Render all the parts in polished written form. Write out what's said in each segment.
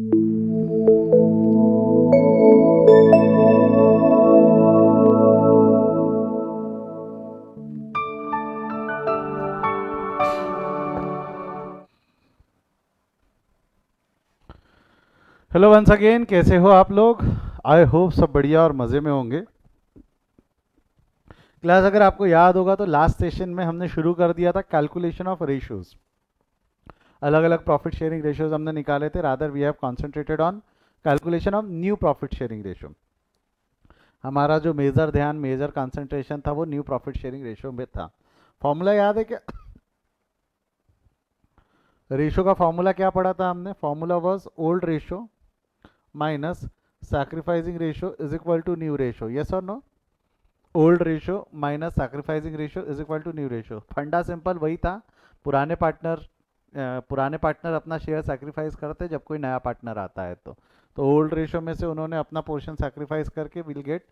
Hello once again, कैसे हो आप लोग? आई होप सब बढ़िया और मज़े में होंगे। क्लास, अगर आपको याद होगा तो लास्ट सेशन में हमने शुरू कर दिया था कैलकुलेशन ऑफ रेशियोज। अलग अलग प्रॉफिट शेयरिंग रेशियोज हमने निकाले थे। Rather we have concentrated on calculation of new profit sharing ratio. हमारा जो मेजर ध्यान, मेजर कॉन्सेंट्रेशन था वो न्यू प्रॉफिट शेयरिंग रेशियो में था। फॉर्मूला याद है क्या? रेशियो का फॉर्मूला क्या पढ़ा था हमने? Formula was old ratio minus sacrificing ratio is equal to new ratio. Yes और no? Old ratio minus sacrificing ratio is equal to new ratio. फंडा सिंपल वही था। पुराने पार्टनर अपना शेयर सैक्रिफाइस करते जब कोई नया पार्टनर आता है तो ओल्ड रेशियो में से उन्होंने अपना पोर्शन सैक्रिफाइस करके will get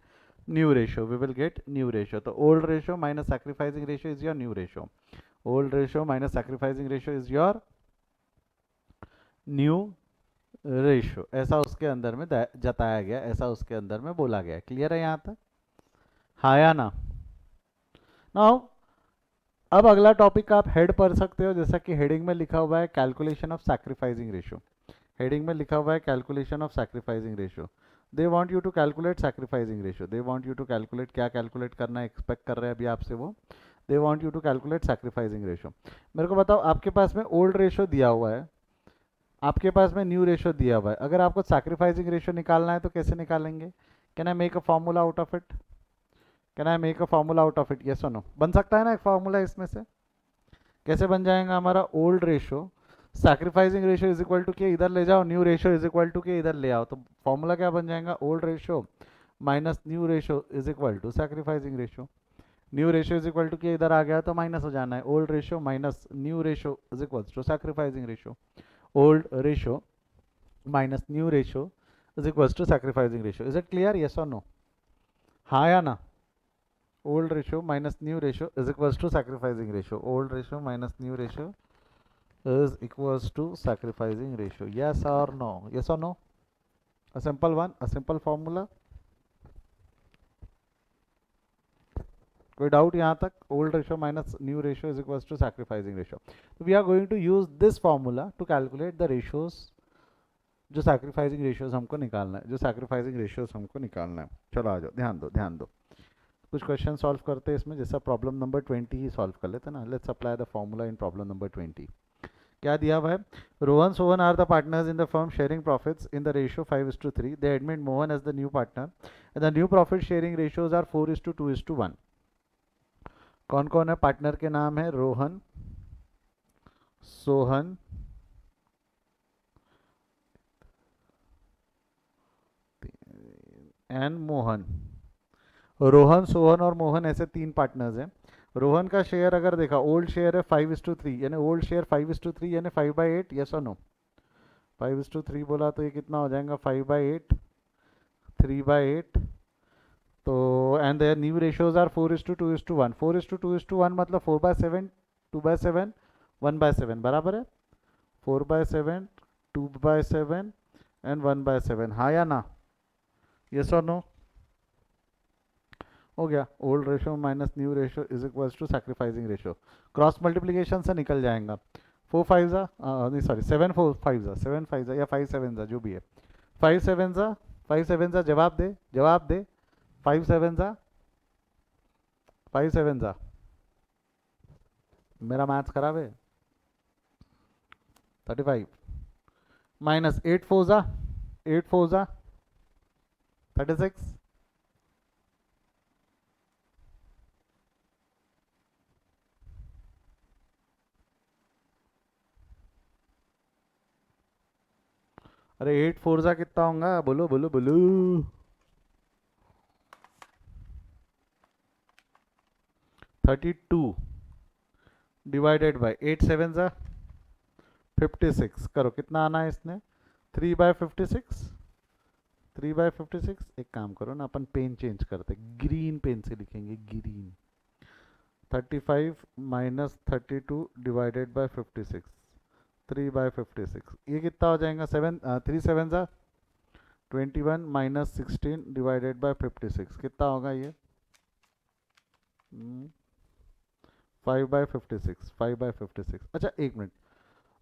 new ratio. We will get new ratio. तो old ratio minus sacrificing ratio is your new ratio. Old ratio minus sacrificing ratio is your new ratio. ऐसा उसके अंदर में जताया गया, ऐसा उसके अंदर में बोला गया। क्लियर है यहाँ तक? हाँ या ना? नाउ अब अगला टॉपिक आप हेड पढ़ सकते हो, जैसा कि हेडिंग में लिखा हुआ है calculation of sacrificing ratio. Heading में लिखा हुआ है calculation of sacrificing ratio. They want you to calculate sacrificing ratio. They want you to calculate, क्या कैलकुलेट करना एक्सपेक्ट कर रहे हैं अभी आपसे वो? They want you to calculate sacrificing ratio. मेरे को बताओ, आपके पास में ओल्ड रेशियो दिया हुआ है, आपके पास में न्यू रेशियो दिया हुआ है। अगर आपको सैक्रिफाइसिंग रेशियो निकालना है तो कैसे निकालेंगे? Can I make a formula out of it? Can I make a formula out of it? Yes और नो? बन सकता है ना एक फॉर्मूला इसमें से? कैसे बन जाएगा हमारा? Old ratio sacrificing ratio is equal to के इधर ले जाओ, new ratio is equal to के इधर ले आओ, तो फॉर्मूला क्या बन जाएगा? Old ratio minus new ratio is equal to sacrificing ratio. New ratio is equal to के इधर आ गया तो माइनस हो जाना है। Old ratio minus new ratio is equal to sacrificing ratio. Old ratio minus new ratio is equal to sacrificing ratio. Is it clear? Yes और no? हाँ या ना? Old ratio minus new ratio is equal to sacrificing ratio. Old ratio minus new ratio is equals to sacrificing ratio. Yes or no? Yes or no? A simple one, a simple formula. कोई doubt यहाँ तक? Old ratio minus new ratio is equals to sacrificing ratio. तो we are going to use this formula to calculate the ratios, जो sacrificing ratios हमको निकालना है, जो sacrificing ratios हमको निकालना है। चलो आ जाओ, ध्यान दो ध्यान दो। कुछ क्वेश्चन सॉल्व करते हैं इसमें, जैसा प्रॉब्लम नंबर 20 ही सॉल्व कर लेते ना। Let's apply the formula in problem number 20। क्या दिया हुआ है? Rohan Sohan are the partners in the firm sharing profits in the ratio 5:3। They admit Mohan as the new partner and the new profit sharing ratios are 4:2:1। कौन कौन है partner के नाम? है रोहन, सोहन, एंड मोहन। रोहन, सोहन और मोहन, ऐसे तीन पार्टनर्स हैं। रोहन का शेयर अगर देखा, ओल्ड शेयर है 5:3, यानी ओल्ड शेयर 5:3 यानी 5/8। यस और नो? 5:3 बोला तो ये कितना हो जाएगा? 5/8, 3/8। तो and their new ratios are 4:2:1। 4:2:1 मतलब 4/7, 2/7, 1/7 बराबर है। 4/7, 2/7 एंड 1/7। हाँ या ना? यस और नो? हो गया। Old ratio minus new ratio is equals to sacrificing ratio. Cross multiplication से निकल जाएगा। 4 5 जा, नहीं सॉरी, 7 4 5 जा, 7 5 जा या 5 7 जा, जो भी है। 5 7 जा, 5 7 जा, जवाब दे जवाब दे। 5 7 जा, 5 7 जा। मेरा मैथ्स खराब है। 35 माइनस 8 4 जा, 8 4 जा, 36। अरे 8 4 जा कितना होगा? बोलो बोलो बोलो। 32 डिवाइडेड बाई 8 7 जा 56। करो, कितना आना है इसने? 3/56। 3/56। एक काम करो ना, अपन पेन चेंज करते, ग्रीन पेन से लिखेंगे, ग्रीन। 35 minus 32 divided by 56। 3/56, ये कितना हो जाएगा? 7 3 7 सा 21 माइनस 16 डिवाइडेड बाय 56 कितना होगा ये? 5/56, 5/56। अच्छा एक मिनट,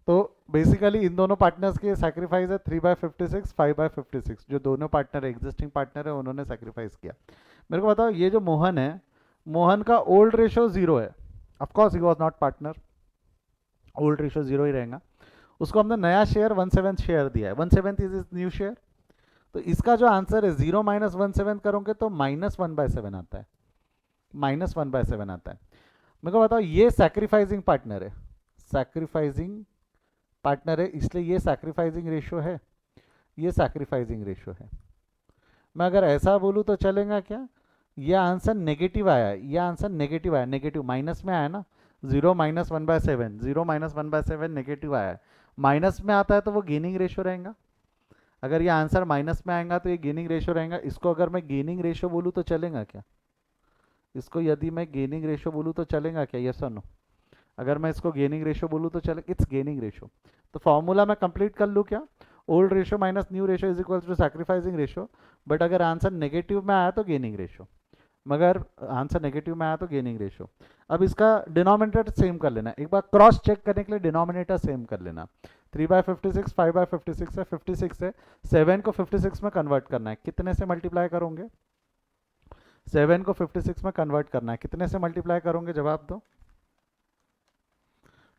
तो बेसिकली इन दोनों पार्टनर्स के सैक्रिफाइस है 3/56, 5/56, जो दोनों पार्टनर एग्जिस्टिंग पार्टनर है उन्होंने सैक्रिफाइस किया। मेरे को बताओ, ये जो मोहन है, मोहन का ओल्ड रेशो 0 है, of course he was not partner, old ratio 0 ही रहेगा। उसको हमने नया शेयर 1/7 शेयर दिया है, 1/7 इज इज न्यू शेयर। तो इसका जो आंसर है 0 माइनस 1/7 करोगे तो -1/7 आता है, -1/7 आता है। मेरे को बताओ, ये सैक्रिफाइसिंग पार्टनर है, सैक्रिफाइसिंग पार्टनर है, इसलिए ये सैक्रिफाइसिंग रेशियो है, ये सैक्रिफाइसिंग रेशियो है। मैं अगर ऐसा बोलूँ तो चलेगा क्या? ये आंसर नेगेटिव आया है, ये आंसर नेगेटिव आया, नेगेटिव माइनस में आया ना, 0 माइनस 1/7, 0 माइनस 1/7 नेगेटिव आया है। माइनस में आता है तो वो गेनिंग रेशियो रहेगा। अगर ये आंसर माइनस में आएगा तो ये गेनिंग रेशियो रहेगा। इसको अगर मैं गेनिंग रेशियो बोलूँ तो चलेगा क्या? इसको यदि मैं गेनिंग रेशियो बोलूँ तो चलेगा क्या? यस और नो? अगर मैं इसको गेनिंग रेशियो बोलूँ तो चले, इट्स गेनिंग रेशियो। तो फॉर्मूला मैं कंप्लीट कर लूँ क्या? Old ratio minus new ratio is equal to sacrificing ratio. But अगर आंसर नेगेटिव में आया तो गेनिंग रेशियो, मगर आंसर नेगेटिव में आया तो गेनिंग रेशियो। अब इसका डिनोमिनेटर सेम कर लेना, एक बार क्रॉस चेक करने के लिए डिनोमिनेटर सेम कर लेना। 3/56, 5/56 है, 56 है, 7 को 56 में कन्वर्ट करना है, कितने से मल्टीप्लाई करोगे? 7 को 56 में कन्वर्ट करना है, कितने से मल्टीप्लाई करोगे? जवाब दो।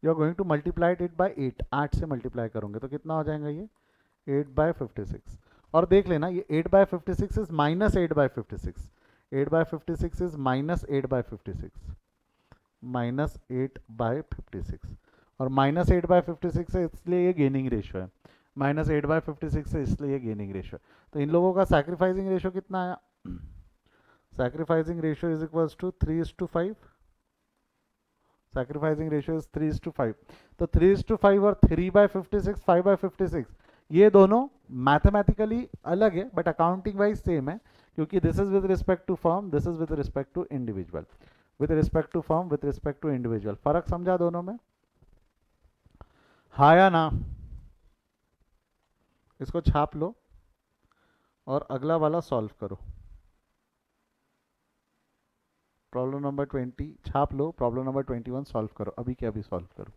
You are going to multiply it by 8, 8 से मल्टीप्लाई करोगे तो कितना हो जाएगा ये? 8/56। और देख लेना, ये 8/56 is minus 8/56, 8/56 is minus 8/56, minus 8/56। और माइनस 8/56 है इसलिए ये गेनिंग रेशियो है, माइनस 8/56 है इसलिए ये गेनिंग रेशियो है। तो इन लोगों का सैक्रिफाइसिंग रेशियो कितना आया? Sacrificing ratio is equals to 3:5, sacrificing ratio is 3:5। तो 3:5 और 3/56, 5/56, ये दोनों मैथमेटिकली अलग है बट अकाउंटिंग वाइज सेम है, क्योंकि this is with respect to firm, this is with respect to individual, with respect to firm, with respect to individual. फर्क समझा दोनों में? हाँ या ना? इसको छाप लो और अगला वाला सॉल्व करो। प्रॉब्लम नंबर 20 छाप लो, प्रॉब्लम नंबर 21 सॉल्व करो, अभी के अभी सॉल्व करो।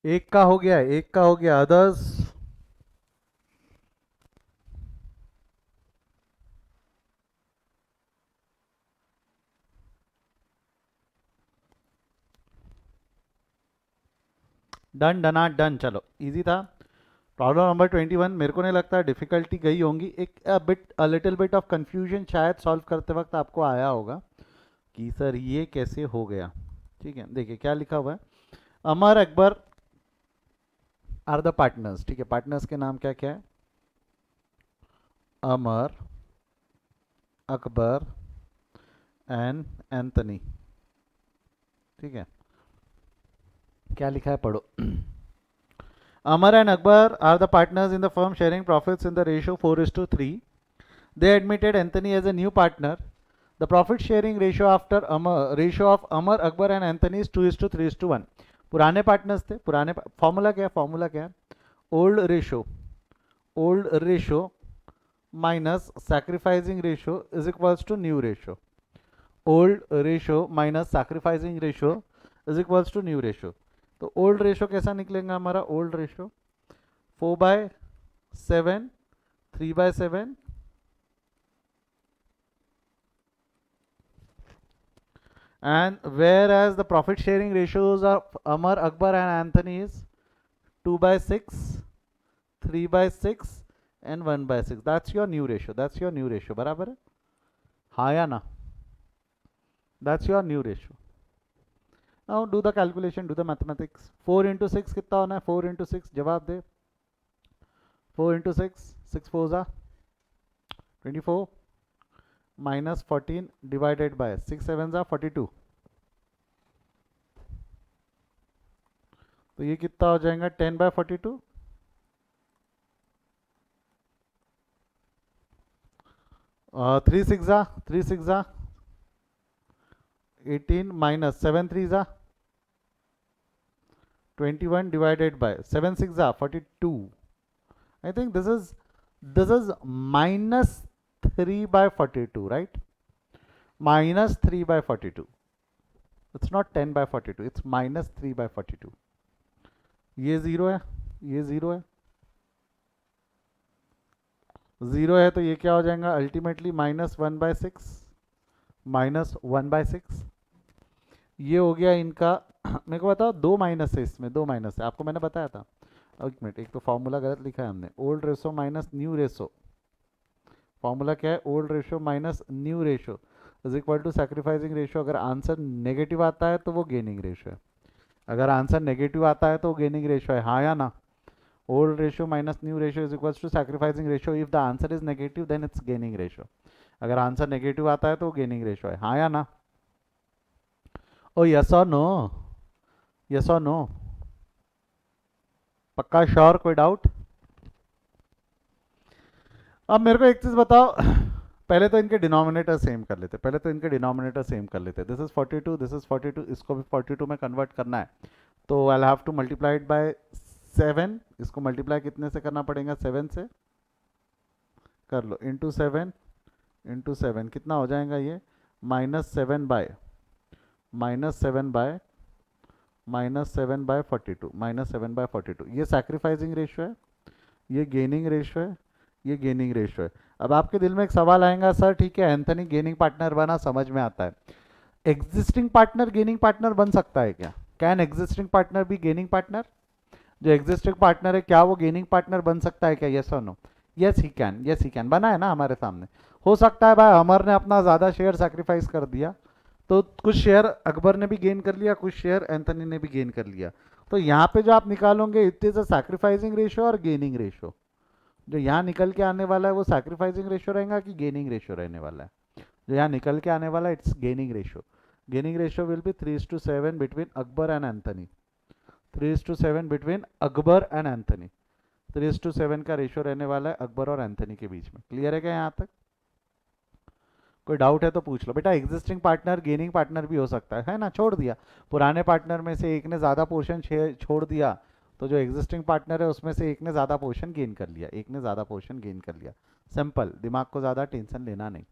एक का हो गया, एक का हो गया, अदर्स? डन, डना डन, चलो इजी था। प्रॉब्लम नंबर 21 मेरे को नहीं लगता डिफिकल्टी गई होंगी, एक लिटिल बिट ऑफ कंफ्यूजन शायद सॉल्व करते वक्त आपको आया होगा कि सर ये कैसे हो गया। ठीक है, देखिए क्या लिखा हुआ है, Amar Akbar are the partners. ठीक है, पार्टनर्स के नाम क्या क्या है, अमर, अकबर एंड एंथनी। ठीक है, क्या लिखा है पढ़ो। Amar and Akbar are the partners in the firm sharing profits in the ratio 4:3. They admitted Anthony as a new partner. The profit sharing ratio of Amar, Akbar and Anthony is 2:3:1. पुराने partners थे, पुराने formula क्या है, formula क्या है, old ratio minus sacrificing ratio is equals to new ratio. Old ratio minus sacrificing ratio is equals to new ratio. तो old ratio कैसा निकलेगा हमारा, old ratio 4/7, 3/7, and whereas the profit sharing ratios of Amar, Akbar and Anthony is 2/6, 3/6 and 1/6. That's your new ratio. That's your new ratio. बराबर है, हाँ या ना? That's your new ratio. Now do the calculation, do the mathematics. 4 into 6 कितना होना है, 4 into 6 जवाब दे। 4 into 6, 6 4 जा 24 minus 14 divided by 6 7 जा 42। तो ये कितना हो जाएगा, 10/42। 3 6 जा 18 minus 7 3 जा 21 divided by 7 6 जा 42। I think this is minus 3/42, right? Minus 3/42. It's not 10/42, it's minus 3/42। ये जीरो है, ये जीरो है, जीरो है, तो ये क्या हो जाएगा अल्टीमेटली -1/6, -1/6। ये हो गया इनका। मेरे को बताओ, दो माइनस है इसमें, दो माइनस है, आपको मैंने बताया था। एक मिनट, एक तो फॉर्मूला गलत लिखा है हमने, old ratio minus new ratio. Formula क्या है, old ratio minus new ratio is equal to sacrificing ratio. अगर आंसर नेगेटिव आता है तो वो गेनिंग रेशो है, अगर आंसर नेगेटिव आता है तो वो गेनिंग रेशो है, हाँ या ना? Old ratio minus new ratio is equal to sacrificing ratio. If the answer is negative then it's gaining ratio. अगर आंसर नेगेटिव आता है तो गेनिंग रेशो है, हाँ या ना? ओ यस और नो, यस और नो, पक्का श्योर, कोई डाउट? अब मेरे को एक चीज बताओ, पहले तो इनके डिनोमिनेटर सेम कर लेते, दिस इज 42, दिस इज 42, इसको भी 42 में कन्वर्ट करना है, तो I have to multiply it bye 7। इसको मल्टीप्लाई कितने से करना पड़ेगा, 7 से कर लो, इंटू 7 कितना हो जाएगा ये, -7 बाय -7/42, ये सैक्रिफाइसिंग रेशो है, ये गेनिंग रेशो है, ये गेनिंग रेशो है। अब आपके दिल में एक सवाल आएगा, सर ठीक है एंथनी गेनिंग पार्टनर बना, समझ में आता है, एग्जिस्टिंग पार्टनर गेनिंग पार्टनर बन सकता है क्या? कैन एग्जिस्टिंग पार्टनर भी गेनिंग पार्टनर? जो एग्जिस्टिंग पार्टनर है क्या वो गेनिंग पार्टनर बन सकता है क्या, यस और no? Yes he can, yes he can, बना है ना हमारे सामने। हो सकता है भाई अमर ने अपना ज़्यादा शेयर सैक्रिफाइस कर दिया, तो कुछ शेयर अकबर ने भी गेन कर लिया, कुछ शेयर एंथनी ने भी गेन कर लिया, तो यहाँ पे जो आप निकालोगे it is a sacrificing ratio और गेनिंग रेशो। जो यहाँ निकल के आने वाला है वो सैक्रिफाइसिंग रेशो रहेगा कि गेनिंग रेशो रहने वाला है? जो यहाँ निकल के आने वाला है it's gaining ratio. Gaining ratio will be 3:7 between Akbar and Anthony, 3:7 between Akbar and Anthony, 3:7 का रेशो रहने वाला है अकबर और एंथनी के बीच में। क्लियर है क्या यहाँ तक? कोई डाउट है तो पूछ लो बेटा। एग्जिस्टिंग पार्टनर गेनिंग पार्टनर भी हो सकता है ना? छोड़ दिया, पुराने पार्टनर में से एक ने ज़्यादा पोर्शन छोड़ दिया, तो जो एग्जिस्टिंग पार्टनर है उसमें से एक ने ज़्यादा पोर्शन गेन कर लिया, एक ने ज़्यादा पोर्शन गेन कर लिया। सिंपल, दिमाग को ज़्यादा टेंशन लेना नहीं।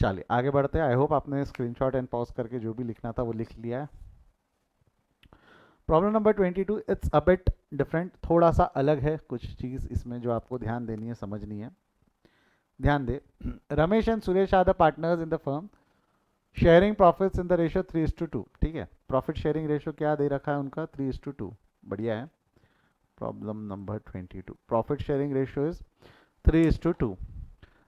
चलिए आगे बढ़ते हैं। आई होप आपने स्क्रीनशॉट एंड पॉज करके जो भी लिखना था वो लिख लिया है। Problem number 22, it's a bit different, थोड़ा सा अलग है कुछ चीज़ इसमें जो आपको ध्यान देनी है, समझनी है। ध्यान दे, Ramesh and Suresh are the partners in the firm sharing profits in the ratio 3:2। ठीक है, प्रॉफिट शेयरिंग रेशियो क्या दे रखा है उनका, 3:2, बढ़िया है। Problem number 22. Profit sharing ratio is 3:2.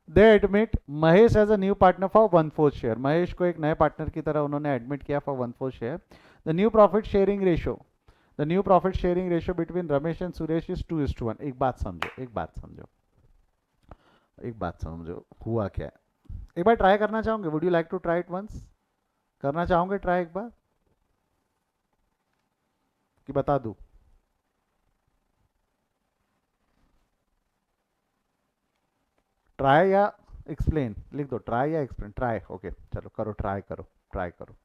They admit Mahesh as a new partner for 1/4 share. Mahesh को एक नए पार्टनर की तरह उन्होंने एडमिट किया for 1/4 share. The new profit sharing ratio, the new profit sharing ratio between Ramesh and Suresh is 2:1. एक बात समझो, एक बात समझो, एक बात समझो, हुआ क्या है. एक बार ट्राई करना चाहोगे? Would you like to try it once? करना चाहोगे ट्राई एक बार कि बता दूं? ट्राई या एक्सप्लेन? लिख दो ट्राई या एक्सप्लेन. ट्राई. ओके चलो करो, ट्राई करो, ट्राई करो.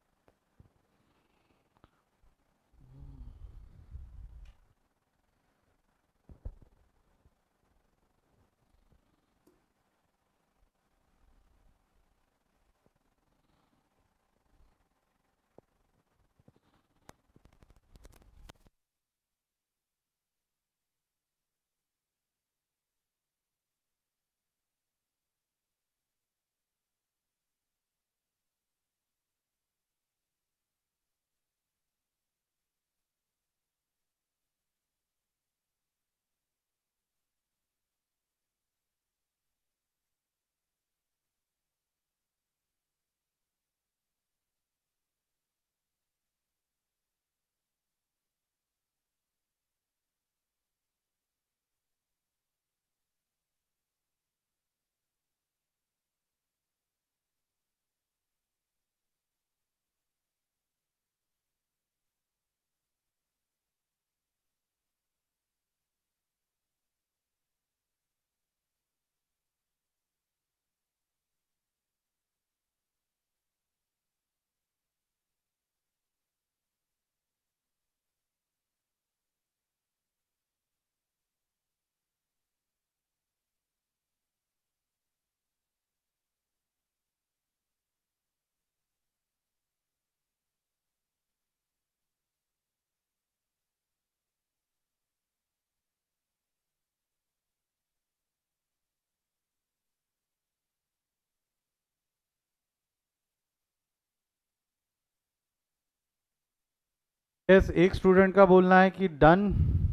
यस, एक स्टूडेंट का बोलना है कि done,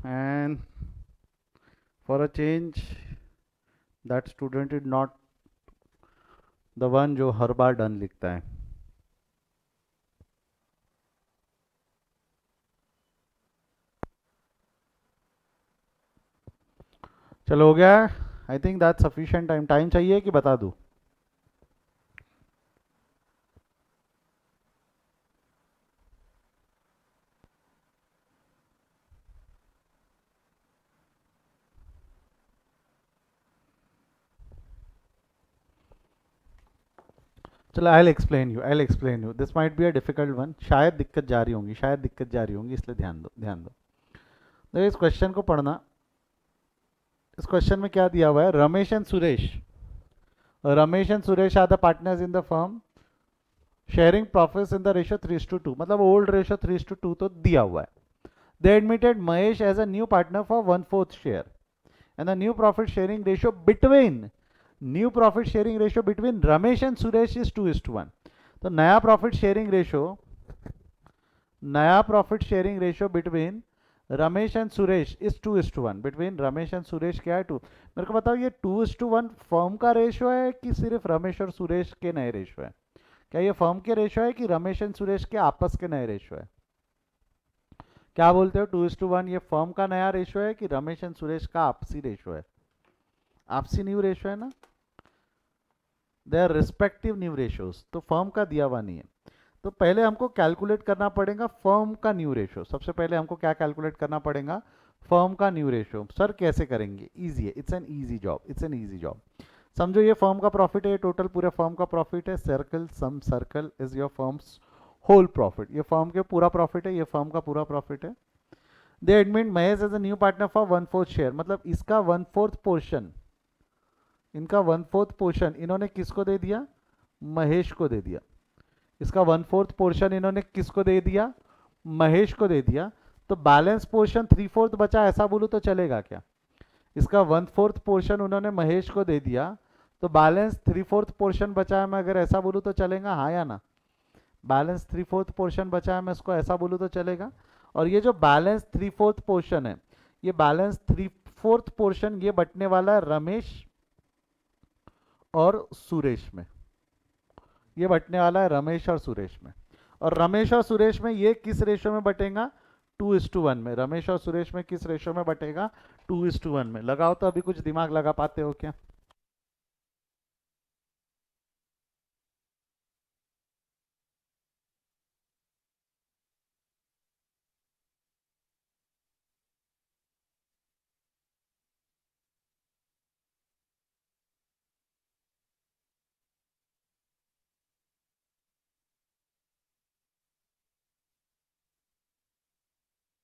and for a change that student is not the one जो हर बार डन लिखता है. चलो हो गया. I think that sufficient time. Time चाहिए कि बता दूं? चलो I will explain you. This might be a difficult one. शायद दिक्कत जा रही होंगी, शायद दिक्कत जा रही होंगी, इसलिए ध्यान दो, ध्यान दो. तो इस क्वेश्चन को पढ़ना. इस क्वेश्चन में क्या दिया हुआ है? Ramesh and Suresh are the partners in the firm sharing profits in the ratio 3:2. मतलब ओल्ड रेशियो 3:2 तो दिया हुआ है. They admitted Mahesh as a new partner for 1/4 share and the new profit sharing ratio between Ramesh and Suresh is 2:1. तो नया profit sharing ratio between Ramesh and Suresh is 2:1. Between Ramesh and Suresh क्या है? 2. मेरे को बताओ ये 2:1 फर्म का रेशियो है कि सिर्फ रमेश और सुरेश के नए रेशियो है? क्या ये फर्म के रेशियो है कि रमेश एंड सुरेश के आपस के नए रेशियो है? क्या बोलते हो? 2:1 ये फर्म का नया रेशियो है कि रमेश एंड सुरेश का आपसी रेशियो है? आपसी न्यू रेशियो है ना. They our respective new ratios. तो फर्म का दिया हुआ नहीं है. तो पहले हमको कैलकुलेट करना पड़ेगा फर्म का न्यू रेशियो. सबसे पहले हमको क्या कैलकुलेट करना पड़ेगा? फर्म का न्यू रेशियो. सर कैसे करेंगे? इजी है. It's an easy job. It's an easy job. समझो ये फर्म का प्रॉफिट है, टोटल पूरे फर्म का प्रॉफिट है. Circle sum circle is your firm's whole profit. ये फर्म के पूरा प्रॉफिट है, ये फर्म का पूरा प्रॉफिट है. They admit Mahesh as a new partner for 1/4 share. मतलब इसका 1/4 पोर्शन, इनका 1/4 पोर्शन इन्होंने किसको दे दिया? महेश को दे दिया. इसका 1/4 पोर्शन इन्होंने किसको दे दिया? महेश को दे दिया. तो बैलेंस पोर्शन 3/4 बचा, ऐसा बोलूं तो चलेगा क्या? इसका 1/4 पोर्शन उन्होंने महेश को दे दिया, तो बैलेंस 3/4 पोर्शन बचा है, मैं अगर ऐसा बोलूं तो चलेगा? हाँ या ना? बैलेंस 3/4 पोर्शन बचा है, मैं इसको ऐसा बोलूं तो चलेगा? और ये जो बैलेंस 3/4 पोर्शन है, ये बैलेंस 3/4 पोर्शन ये बटने वाला है रमेश और सुरेश में, ये बटने वाला है रमेश और सुरेश में। और रमेश और सुरेश में ये किस रेशो में बटेगा? 2:1 में। रमेश और सुरेश में किस रेशो में बटेगा? 2:1 में। लगाओ तो, अभी कुछ दिमाग लगा पाते हो क्या?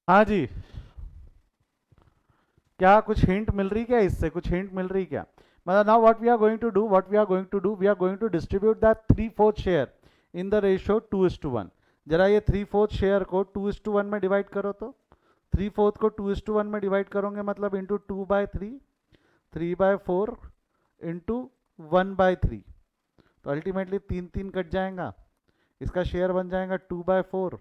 हाँ जी, क्या कुछ हिंट मिल रही क्या इससे? कुछ हिंट मिल रही क्या? मतलब now what we are going to do, what we are going to do, we are going to distribute that 3/4 share in the ratio 2:1। जरा ये 3/4 शेयर को 2:1 में डिवाइड करो तो, 3/4 को 2:1 में डिवाइड करोगे मतलब इंटू 2/3, 3/4 इंटू 1/3, तो अल्टीमेटली 3 कट जाएगा। इसका शेयर बन जाएगा 2/4,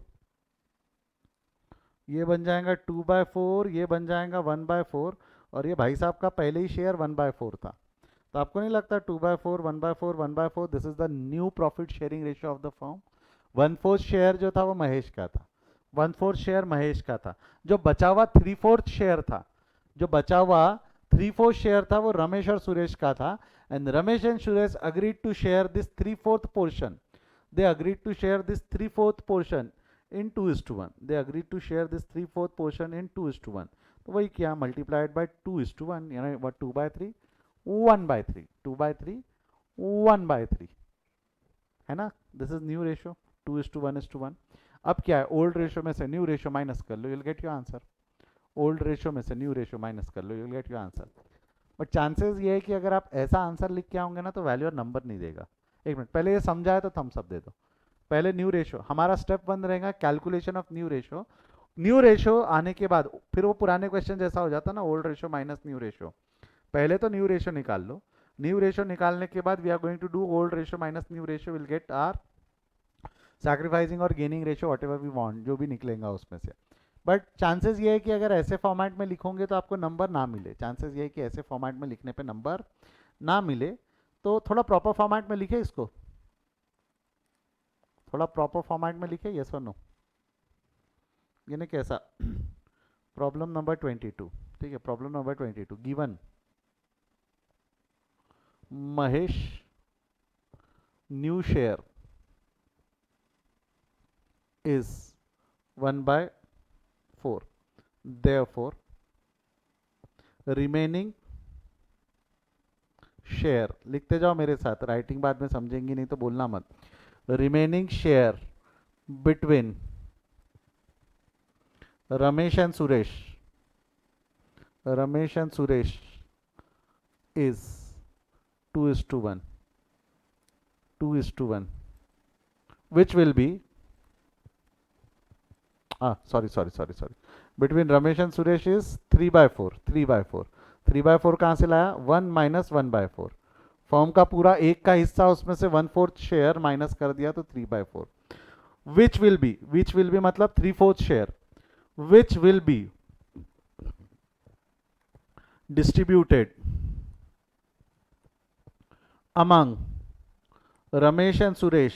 ये बन जाएगा 2/4, ये बन जाएगा 1/4, और ये भाई साहब का पहले ही शेयर 1/4 था। तो आपको नहीं लगता 2/4, 1/4, 1/4 this is the new profit sharing ratio of the firm? 1/4 share जो था वो महेश का था, 1/4 शेयर महेश का था। जो बचा हुआ 3/4 शेयर था, जो बचा हुआ 3/4 शेयर था वो रमेश और सुरेश का था। And Ramesh and Suresh agreed to share this 3/4 portion, they agreed to share this 3/4 portion in 2:1, they agreed to share this 3/4 portion in 2:1। तो वही किया, मल्टीप्लाइड बाय 2:1, यानी what, 2/3, 1/3, 2/3, 1/3, है ना? This is new ratio, 2:1:1। अब क्या है, ओल्ड रेशियो में से न्यू रेशियो माइनस कर लो, you'll get your answer. Old ratio में से न्यू रेशियो माइनस कर लो, you'll get your answer. But chances ये है कि अगर आप ऐसा आंसर लिख के आओगे ना तो वैल्यू और नंबर नहीं देगा। एक मिनट, पहले ये समझाए तो थम्स अप दे दो। पहले न्यू रेशियो, हमारा स्टेप 1 रहेगा calculation of new ratio. New ratio आने के बाद फिर वो पुराने क्वेश्चन जैसा हो जाता ना, old ratio minus new ratio. पहले तो न्यू रेशियो निकाल लो, न्यू रेशियो निकालने के बाद we are going to do old ratio minus new ratio, will get our sacrificing और gaining ratio, what ever we want, जो भी निकलेगा उसमें से। बट चांसेस ये है कि अगर ऐसे फॉर्मेट में लिखोगे तो आपको नंबर ना मिले, चांसेस ये है कि ऐसे फॉर्मेट में लिखने पे नंबर ना मिले। तो थोड़ा प्रॉपर फॉर्मेट में लिखे इसको, थोड़ा प्रॉपर फॉर्मेट में लिखे, यस और नो। यानी कैसा? प्रॉब्लम नंबर 22, ठीक है, problem number 22, given Mahesh new share is 1/4, therefore remaining share, लिखते जाओ मेरे साथ, राइटिंग बाद में समझेंगी नहीं तो बोलना मत। Remaining share between Ramesh and Suresh, Ramesh and Suresh is 2:1, 2:1, which will be sorry, between Ramesh and Suresh is 3/4, 3/4, 3/4 कहाँ से लाया? 1 माइनस 1/4, फॉर्म का पूरा एक का हिस्सा, उसमें से 1/4 शेयर माइनस कर दिया तो 3/4। विच विल बी मतलब 3/4 share, which will be distributed among Ramesh and Suresh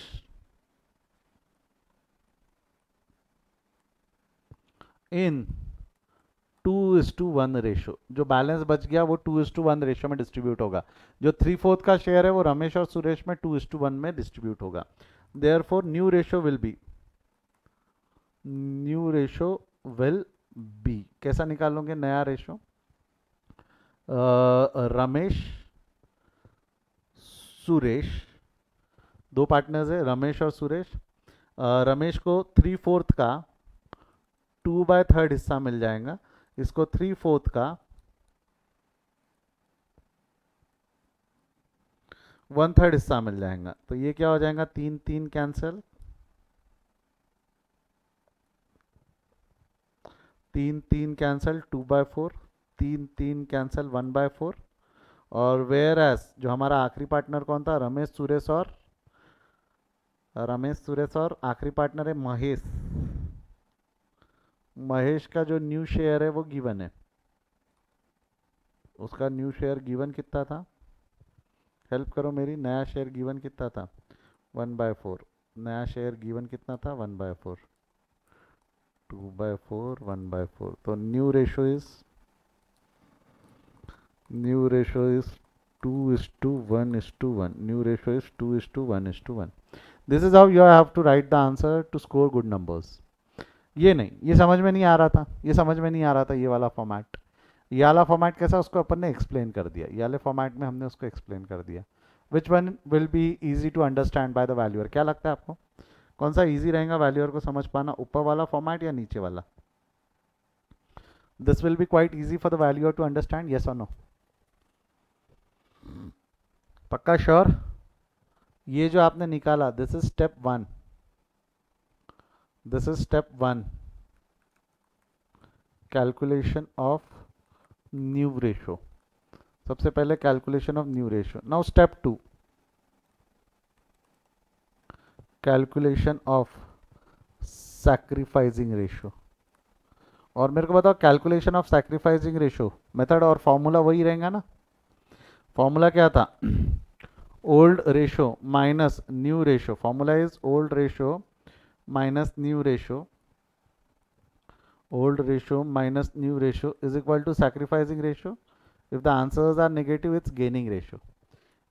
in 2:1 ratio. जो बैलेंस बच गया वो 2:1 रेशो में डिस्ट्रीब्यूट होगा। जो 3/4 का शेयर है वो रमेश और सुरेश में 2:1 में डिस्ट्रीब्यूट होगा। Therefore new ratio will be, new ratio will be, कैसा निकालोगे नया रेशो? रमेश सुरेश, दो पार्टनर्स है रमेश और सुरेश। रमेश को 3/4 का 2/3 हिस्सा मिल जाएगा, इसको 3/4 का 1/3 हिस्सा मिल जाएगा। तो ये क्या हो जाएगा? 3 3 कैंसिल, 3 3 कैंसिल, 2/4, 3 3 कैंसिल, 1/4। और वेयर एस जो हमारा आखिरी पार्टनर कौन था? रमेश सुरेश और आखिरी पार्टनर है महेश। महेश का जो न्यू शेयर है वो गिवन है, उसका न्यू शेयर गिवन कितना था, हेल्प करो मेरी, नया शेयर गिवन कितना था 1/4, नया शेयर गिवन कितना था 1/4, 2/4 1/4, तो new ratio is 2:1:1, new ratio is 2:1:1. This is how you have to write the answer to score good numbers. ये नहीं, ये समझ में नहीं आ रहा था, ये समझ में नहीं आ रहा था, ये वाला फॉर्मेट, ये वाला फॉर्मेट कैसा, उसको अपन ने एक्सप्लेन कर दिया, ये वाले फॉर्मेट में हमने उसको एक्सप्लेन कर दिया. Which one will be easy to understand by the valuer, क्या लगता है आपको कौन सा इजी रहेगा वैल्यूअर को समझ पाना, ऊपर वाला फॉर्मेट या नीचे वाला? This will be quite easy for the valuer to understand, yes और नो? पक्का श्योर? ये जो आपने निकाला, this is step 1, this is step 1, calculation of new ratio. सबसे पहले calculation of new ratio. Now step 2, calculation of sacrificing ratio. और मेरे को बताओ, calculation of sacrificing ratio method और फॉर्मूला वही रहेगा ना? फॉर्मूला क्या था? Old ratio minus new ratio. Formula is old ratio minus new ratio. Old ratio minus new ratio is equal to sacrificing ratio. If the answers are negative, it's gaining ratio.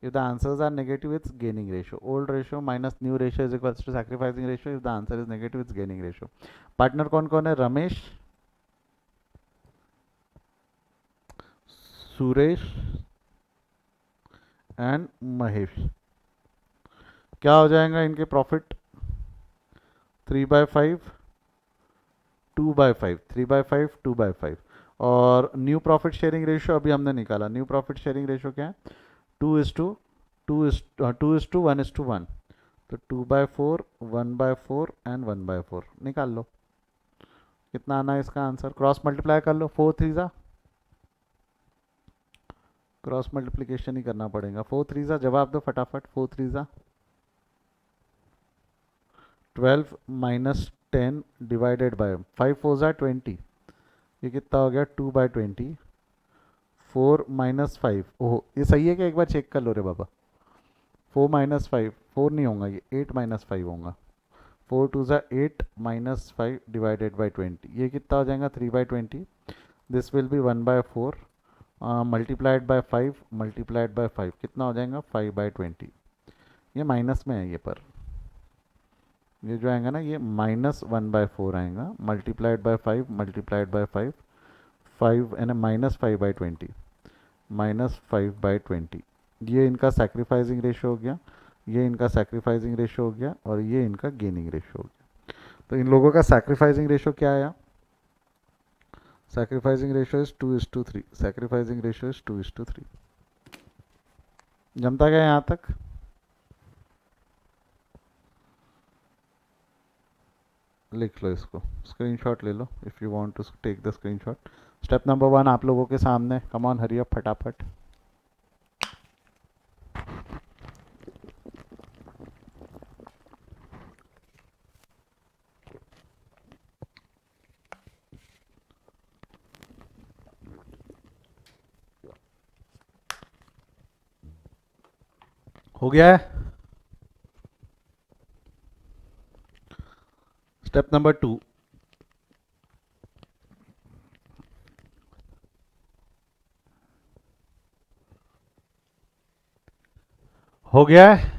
If the answers are negative, it's gaining ratio. Old ratio minus new ratio is equal to sacrificing ratio. If the answer is negative, it's gaining ratio. Partner कौन कौन है? Ramesh, Suresh and Mahesh. क्या हो जाएगा इनके profit? 3/5 2/5, 3/5 2/5. और new profit sharing ratio अभी हमने निकाला. न्यू प्रॉफिट शेयरिंग रेशियो क्या है? 2:1:1. तो 2/4 1/4 एंड 1/4 निकाल लो. कितना आना है इसका आंसर? क्रॉस मल्टीप्लाई कर लो. 4 3 जा, क्रॉस मल्टीप्लीकेशन ही करना पड़ेगा. 4 3 जा, जवाब दो फटाफट. 4 3 जा 12 माइनस 10 डिवाइडेड बाय 5 4 जा 20. ये कितना हो गया? 2/20. 4 माइनस 5. ओहो, ये सही है क्या? एक बार चेक कर लो रे बाबा. 4 माइनस 5, 4 नहीं होगा ये, 8 माइनस 5 होगा. 4 2 जा 8 माइनस 5 डिवाइडेड बाई 20. ये कितना हो जाएगा? 3/20. This will B 1/4 multiplied by 5 multiplied by 5 कितना हो जाएगा? 5/20. ये माइनस में है ये, पर ये जो आएगा ना, ये माइनस 1/4 आएगा. Multiplied by 5 multiplied by 5 5 and minus 5/20 minus 5/20. ये इनका सैक्रिफाइसिंग रेशो हो गया, ये इनका सैक्रिफाइसिंग रेशो हो गया, और ये इनका गेनिंग रेशो हो गया. तो इन लोगों का सैक्रिफाइसिंग रेशो क्या आया? Sacrificing ratio is 2:3. Sacrificing ratio is 2:3. जमता गया यहाँ तक? लिख लो इसको, स्क्रीनशॉट ले लो if you want to take the screenshot. Step number 1 आप लोगों के सामने. कम ऑन, हरी अप फटाफट. हो गया है? स्टेप नंबर 2, हो गया है?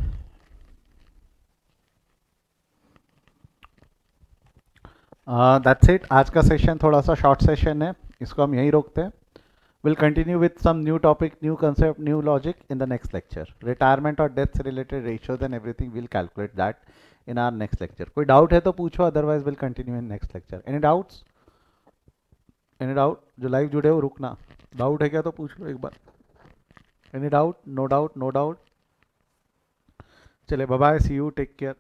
That's it. आज का सेशन थोड़ा सा शॉर्ट सेशन है, इसको हम यहीं रोकते हैं. Will continue with some new topic, new concept, new logic in the next lecture. Retirement और डेथ से related ratios and everything will calculate that in our next lecture. कोई डाउट है तो पूछो, otherwise will continue in next lecture. Any doubts? Any doubt? जो live जुड़े हो रुकना. डाउट है क्या तो पूछ लो एक बार. Any doubt? No doubt? No doubt. चले, bye bye, see you, take care.